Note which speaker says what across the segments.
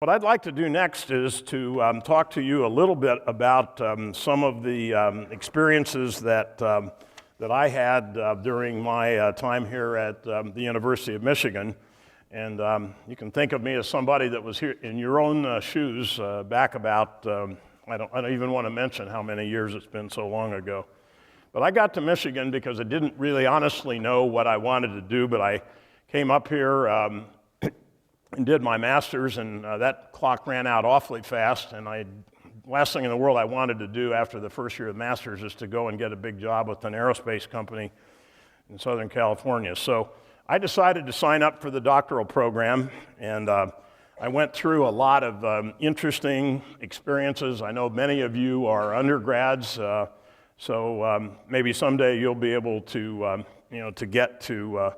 Speaker 1: What I'd like to do next is to talk to you a little bit about some of the experiences that I had during my time here at the University of Michigan. And you can think of me as somebody that was here in your own shoes back about, I don't even want to mention how many years it's been so long ago. But I got to Michigan because I didn't really honestly know what I wanted to do, but I came up here and did my master's, and that clock ran out awfully fast, and last thing in the world I wanted to do after the first year of master's is to go and get a big job with an aerospace company in Southern California. So I decided to sign up for the doctoral program, and I went through a lot of interesting experiences. I know many of you are undergrads, so maybe someday you'll be able to, to get to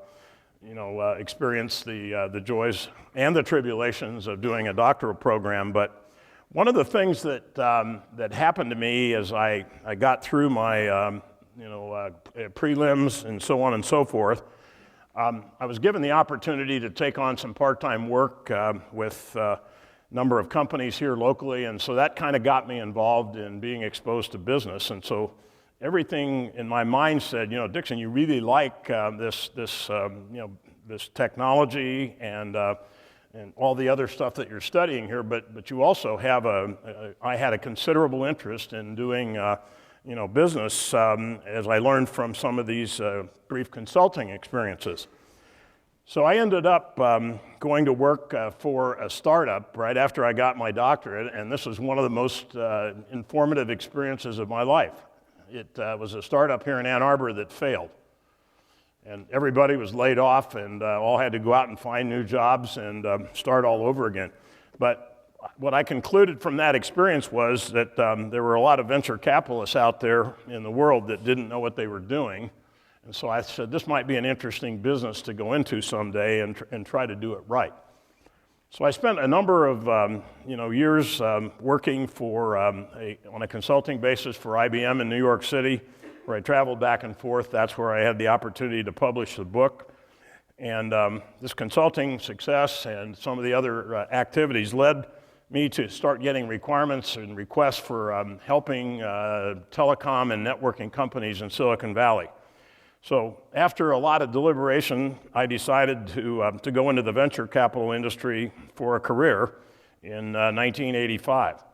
Speaker 1: experience the joys and the tribulations of doing a doctoral program. But one of the things that happened to me as I got through my prelims and so on and so forth, I was given the opportunity to take on some part-time work with a number of companies here locally, and so that kind of got me involved in being exposed to business. And so everything in my mind said, Dixon, you really like this technology and all the other stuff that you're studying here, but you also have I had a considerable interest in doing business as I learned from some of these brief consulting experiences. So I ended up going to work for a startup right after I got my doctorate, and this was one of the most informative experiences of my life. It was a startup here in Ann Arbor that failed. And everybody was laid off and all had to go out and find new jobs and start all over again. But what I concluded from that experience was that there were a lot of venture capitalists out there in the world that didn't know what they were doing. And so I said, this might be an interesting business to go into someday and try to do it right. So I spent a number of years working for on a consulting basis for IBM in New York City, where I traveled back and forth. That's where I had the opportunity to publish the book. And this consulting success and some of the other activities led me to start getting requirements and requests for helping telecom and networking companies in Silicon Valley. So after a lot of deliberation, I decided to go into the venture capital industry for a career in 1985.